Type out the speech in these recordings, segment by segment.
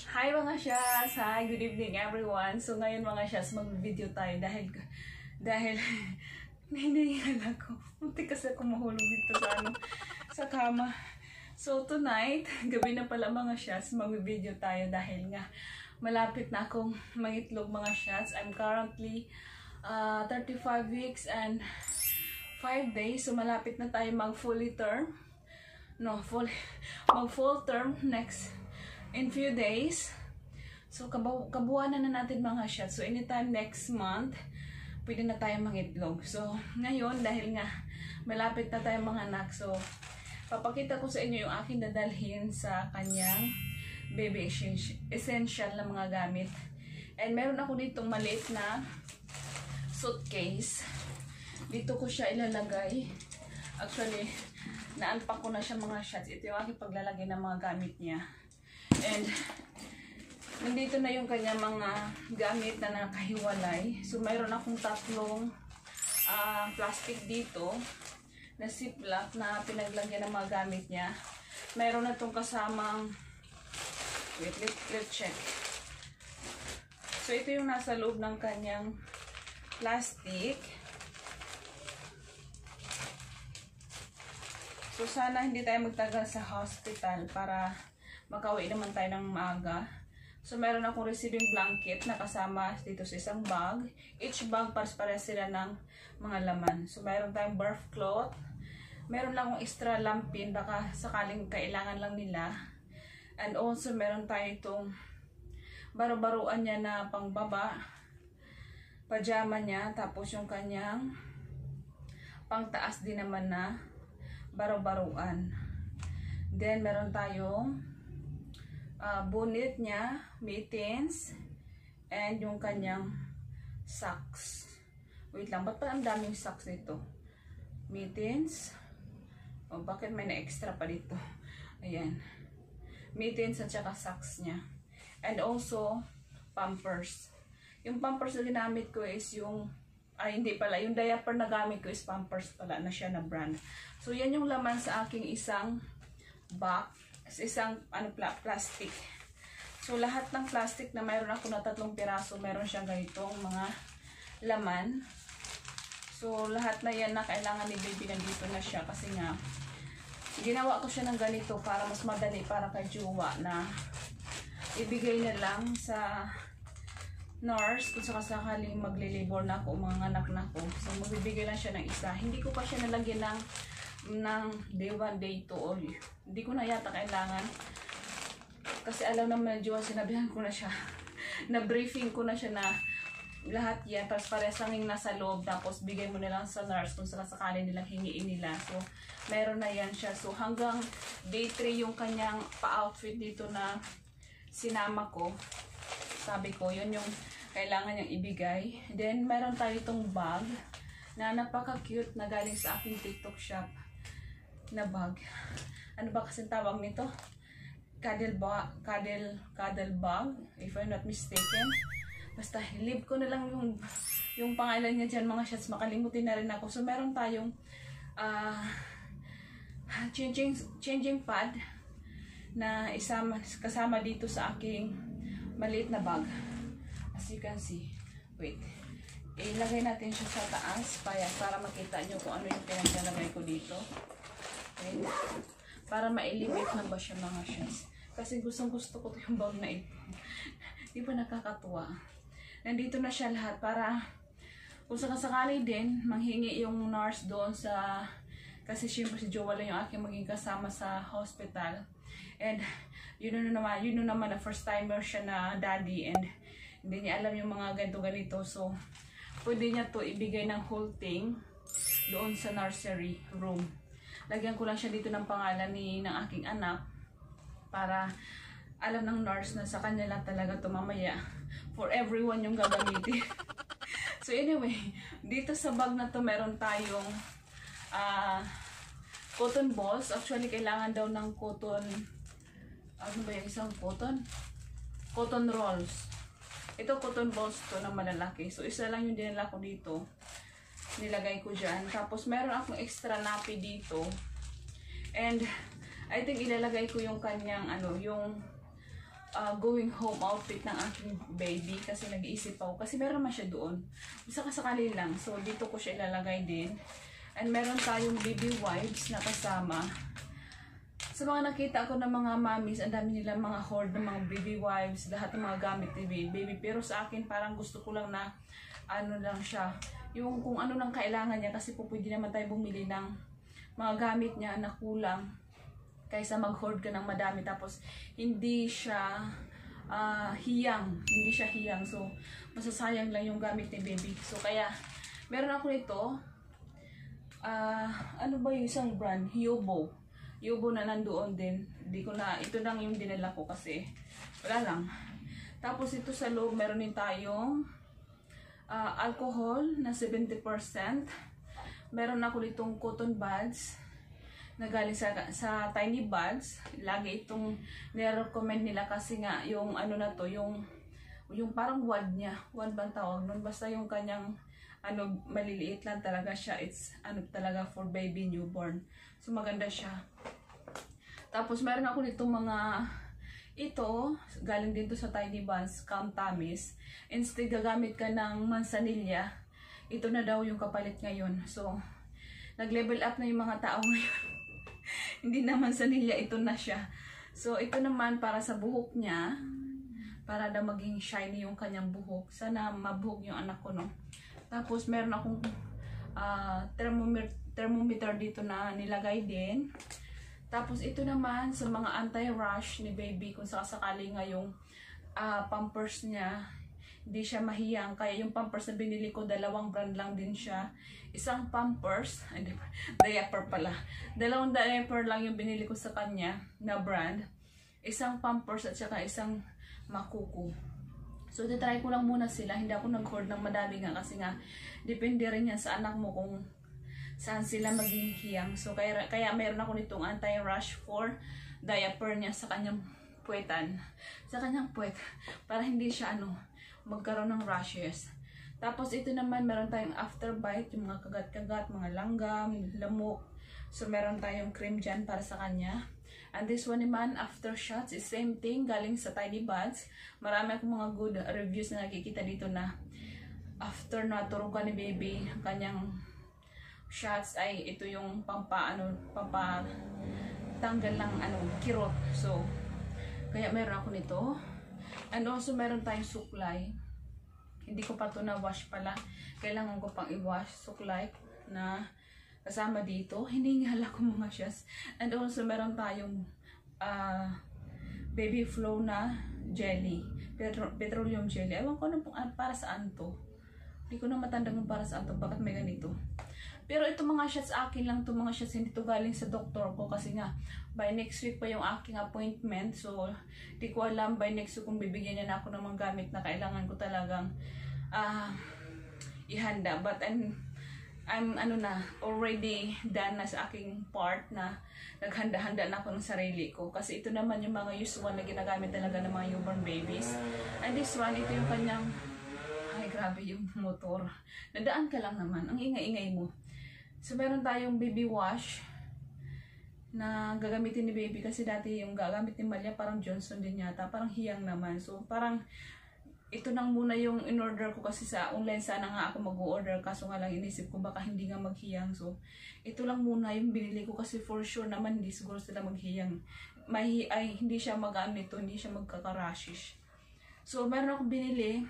Hi mga Shaz! Hi! Good evening everyone! So ngayon mga Shaz, mag-video tayo dahil hinihingal ako. Muntik kasi ako mahulog dito sa kama. So tonight, gabi na pala mga Shaz, mag-video tayo dahil nga malapit na akong mangitlog mga Shaz. I'm currently 35 weeks and 5 days. So malapit na tayo mag-full term. Mag-full term next in few days. So kabuuan na natin mga Shaz. So anytime next month pwede na tayo mangitlog. So ngayon dahil nga malapit na tayo mga anak, so papakita ko sa inyo yung aking dadalhin sa kanyang baby essential na mga gamit. And meron ako ditong maliit na suitcase. Dito ko siya ilalagay. Actually na-unpack ko na siya mga Shaz. Ito yung aking paglalagay ng mga gamit niya. And nandito na yung kanya mga gamit na nakahiwalay. So mayroon akong tatlong plastic dito na ziplock na pinaglagyan ng mga gamit niya. Mayroon na itong kasamang let's check. So ito yung nasa loob ng kanyang plastic. So sana hindi tayo magtagal sa hospital para makauwi naman tayo ng maaga. So meron akong receiving blanket na kasama dito sa isang bag. Each bag pares-pares sila ng mga laman. So meron tayong bath cloth. Meron lang akong extra lampin baka sakaling kailangan lang nila. And also meron tayo itong baro-baruan niya na pangbaba. Pajama niya. Tapos yung kanyang pangtaas din naman na baro-baruan. Then meron tayong bonnet niya, mittens, and yung kanyang socks. Wait lang, ba't pa ang daming socks nito? Mittens. O, bakit may na-extra pa dito? Ayan. Mittens at saka socks niya. And also, pampers. Yung pampers na ginamit ko is yung, hindi pala, yung diaper na gamit ko is pampers pala na siya na brand. So, yan yung laman sa aking isang box. Isang plastic. So lahat ng plastic na mayroon ako na 3 piraso, mayroon siyang ganitong mga laman. So lahat na yan na kailangan ni baby nandito na siya kasi nga ginawa ko siya ng ganito para mas madali para kay Juwa na ibigay na lang sa nurse kung sakaling maglilibor na ako, mga anak na ako. So magbibigay lang siya ng isa. Hindi ko pa siya nalagyan ng day 1, day 2 or hindi ko na yata kailangan kasi alam naman medyo sinabihan ko na siya na briefing ko na siya na lahat yan pares lang yung nasa loob tapos bigay mo na lang sa nurse kung sakali nilang hingiin nila. So meron na yan siya. So hanggang day 3 yung kanyang pa-outfit dito na sinama ko. Sabi ko yun yung kailangan niyang ibigay. Then meron tayo itong bag na napaka-cute na galing sa aking TikTok shop na bag. Ano ba kasi tawag nito? Cuddle bag, if I'm not mistaken. Basta leave ko na lang yung pangalan niya dyan mga Shaz, makalimutin na rin ako. So meron tayong changing pad na kasama dito sa aking maliit na bag. As you can see. Wait. Ilagay natin siya sa taas para makita nyo kung ano yung pinaglalagay ko dito. Okay. Para ma-elevate na ba siya mga Shaz. Kasi gusto ko yung bag na ito. Di ba nakakatuwa? Nandito na siya lahat para kung sakasakali din manghingi yung nurse doon sa, kasi syempre si Jowa lang yung aking maging kasama sa hospital. And yun naman na first timer siya na daddy and hindi niya alam yung mga ganito. So pwede niya to ibigay ng whole thing doon sa nursery room. Lagyan ko lang siya dito ng pangalan ng aking anak para alam ng nurse na sa kanya lang talaga to mamaya. For everyone yung gagamitin. So anyway, dito sa bag na to meron tayong cotton balls. Actually kailangan daw ng cotton, ano ba yung isang cotton? Cotton rolls. Ito cotton balls to na malalaki. So isa lang yung dinala ko dito. Nilagay ko dyan. Tapos meron akong extra nappy dito. And I think ilalagay ko yung kanyang yung going home outfit ng aking baby kasi nag-iisip ako. Kasi meron naman siya doon. Isa kasakali lang. So, dito ko siya ilalagay din. And meron tayong baby wipes na kasama. Sa mga nakita ko ng mga mommies, ang dami nila mga hoard ng mga baby wipes, lahat ng mga gamit ni baby. Pero sa akin, parang gusto ko lang na, ano lang siya, yung kung ano lang kailangan niya, kasi po pwede naman tayo bumili ng mga gamit niya na kulang, kaysa mag-hoard ka ng madami, tapos hindi siya hiyang. So, masasayang lang yung gamit ni baby. So, kaya, meron ako nito, ano ba yung isang brand? Yobo na nandoon din. Hindi ko na, ito lang yung dinala ko kasi wala lang. Tapos ito sa loob, meron din tayong alcohol na 70%. Meron ako ditong cotton buds na galing sa Tiny Buds. Lagi itong nire-recommend nila kasi nga yung ano na to, yung parang wad niya. Wad bang tawag nun? Basta yung kanyang ano, maliliit lang talaga siya. It's ano talaga for baby newborn. So maganda siya. Tapos meron ako nitong mga ito, galing dito sa Tiny Buds, Calm Tummies. Instead gagamit ka ng mansanilya, ito na daw yung kapalit ngayon. So nag-level up na yung mga tao ngayon. Hindi na mansanilya, ito na siya. So ito naman para sa buhok niya, para daw maging shiny yung kanyang buhok. Sana mabuhok yung anak ko, no? Tapos meron akong thermometer dito na nilagay din. Tapos ito naman sa mga anti-rash ni baby, kung sakasakali nga yung pampers niya, hindi siya mahiyang. Kaya yung pampers na binili ko, dalawang brand lang din siya. Isang pampers, diaper pala. Dalawang diaper lang yung binili ko sa kanya na brand. Isang pampers at saka isang makuku. So, titry ko lang muna sila. Hindi ako nag-hoard ng madami nga kasi nga, depende rin yan sa anak mo kung saan sila maging hiyang. So, kaya mayroon ako nitong anti-rash for diaper niya sa kanyang puwetan. Sa kanyang puwet. Para hindi siya magkaroon ng rashes. Tapos, ito naman, meron tayong afterbite, yung mga kagat-kagat, mga langgam, lamok. So, meron tayong cream dyan para sa kanya. And this one naman, after shots, is same thing, galing sa Tiny Buds. Marami akong mga good reviews na nakikita dito na after naturugan ni baby, ang kanyang shots ay ito yung pampatanggal ng kirot. So, kaya meron ako nito. And also, meron tayong suklay. Hindi ko pa ito na-wash pala. Kailangan ko pang i-wash suklay na kasama dito. Hiningal ako mga shots. And also, meron tayong baby flow na jelly. Petroleum jelly. Ewan ko para saan to. Hindi ko na matandang para saan to. Bakit may ganito? Pero ito mga shots akin lang to, mga shots hindi to galing sa doktor ko kasi nga by next week pa yung aking appointment. So di ko alam by next week kung bibigyan niya na ako ng mga gamit na kailangan ko talagang ihanda. But I'm already done na sa aking part na naghanda-handa na ako ng sarili ko. Kasi ito naman yung mga usual na ginagamit talaga ng mga newborn babies. And this one, ito yung kanyang, ay grabe yung motor. Nadaan ka lang naman, ang ingay-ingay mo. So meron tayong baby wash na gagamitin ni baby kasi dati yung gagamit ni Malia parang Johnson din yata, parang hiyang naman. So parang ito nang muna yung in-order ko kasi sa online sana nga ako mag-order kaso nga lang inisip ko baka hindi nga maghiyang. So ito lang muna yung binili ko kasi for sure naman hindi siguro sila maghiyang. Hindi siya hindi siya magkaka-rashes. So meron akong binili.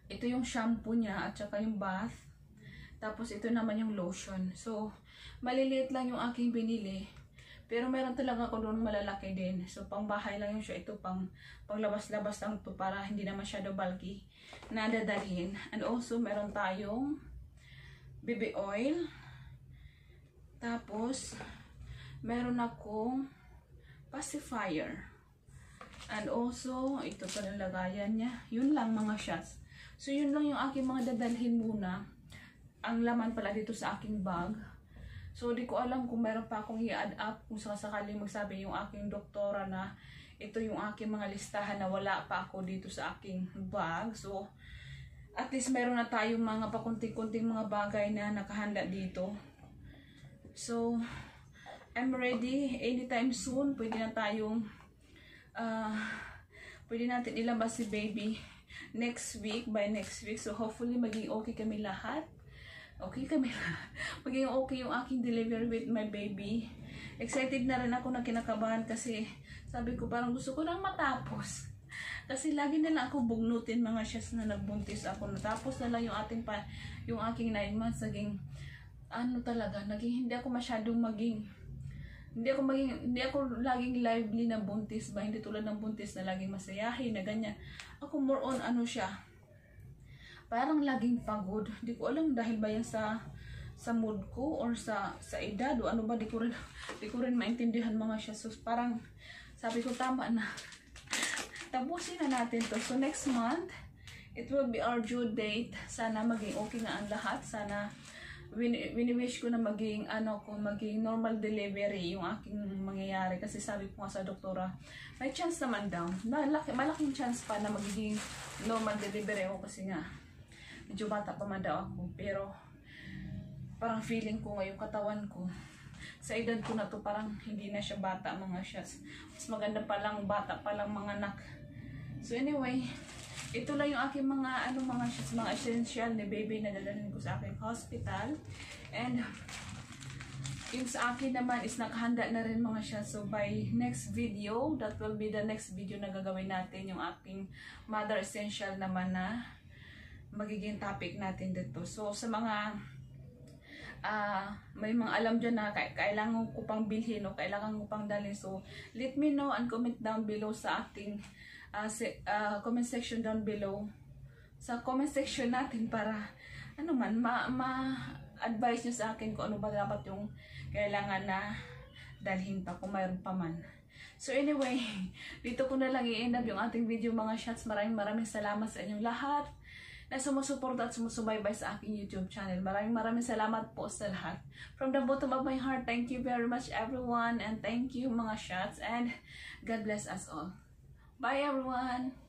Ito yung shampoo niya at saka yung bath. Tapos ito naman yung lotion. So maliliit lang yung aking binili. Pero meron talaga ako doon malalaki din. So pang bahay lang yung siya. Ito pang labas-labas lang to para hindi na masyado bulky na dadalhin. And also meron tayong baby oil. Tapos meron akong pacifier. And also ito pa yung lagayan niya. Yun lang mga shots. So yun lang yung aking mga dadalhin muna. Ang laman pala dito sa aking bag. So di ko alam kung meron pa akong i-add up kung sakaling magsabi yung aking doktora na ito yung aking mga listahan na wala pa ako dito sa aking bag. So at least meron na tayong mga pakunting-kunting mga bagay na nakahanda dito. So I'm ready anytime soon. Pwede na tayong pwede natin ilabas si baby next week, by next week. So hopefully maging okay kami lahat. Okay kami lahat. Maging okay yung aking delivery with my baby. Excited na rin ako na kinakabahan kasi sabi ko parang gusto ko nang matapos. Kasi lagi na lang ako bugnutin mga shots na nagbuntis ako. Natapos na lang yung aking 9 months. Naging ano talaga, hindi ako masyadong hindi ako laging lively na buntis ba, hindi tulad ng buntis na laging masayahin na ganyan. Ako more on ano siya, parang laging pagod. Di ko alam dahil ba yan sa mood ko or sa edad o ano ba, di ko rin maintindihan mga siya. So parang sabi ko tama na. Tapusin na natin to. So next month, it will be our due date. Sana maging okay nga ang lahat. Sana wini-wish ko na maging normal delivery yung aking mangyayari. Kasi sabi ko nga sa doktora, may chance naman daw. Malaking chance pa na magiging normal delivery ako kasi nga medyo bata pa man daw ako. Pero parang feeling ko ngayon katawan ko sa edad ko na to parang hindi na siya bata mga shots. Mas maganda pa lang bata pa lang mga anak. So anyway, ito lang yung aking mga shots, mga essential ni baby na dadalhin ko sa aking hospital. And yung sa akin naman is nakahanda na rin mga shots. So by next video, that will be the next video na gagawin natin, yung aking mother essential naman na magiging topic natin dito. So sa mga may mga alam dyan na kailangan ko pang bilhin o kailangan ko pang dalhin, so let me know and comment down below sa ating comment section down below, sa comment section natin, para ano man ma-advise nyo sa akin kung ano ba dapat yung kailangan na dalhin pa kung mayroon pa man. So anyway, dito ko na lang i-end up yung ating video mga shots. Maraming salamat sa inyong lahat na sumusuporta at sumusubaybay sa aking YouTube channel. Maraming salamat po sa lahat. From the bottom of my heart, thank you very much everyone, and thank you mga shots, and God bless us all. Bye everyone!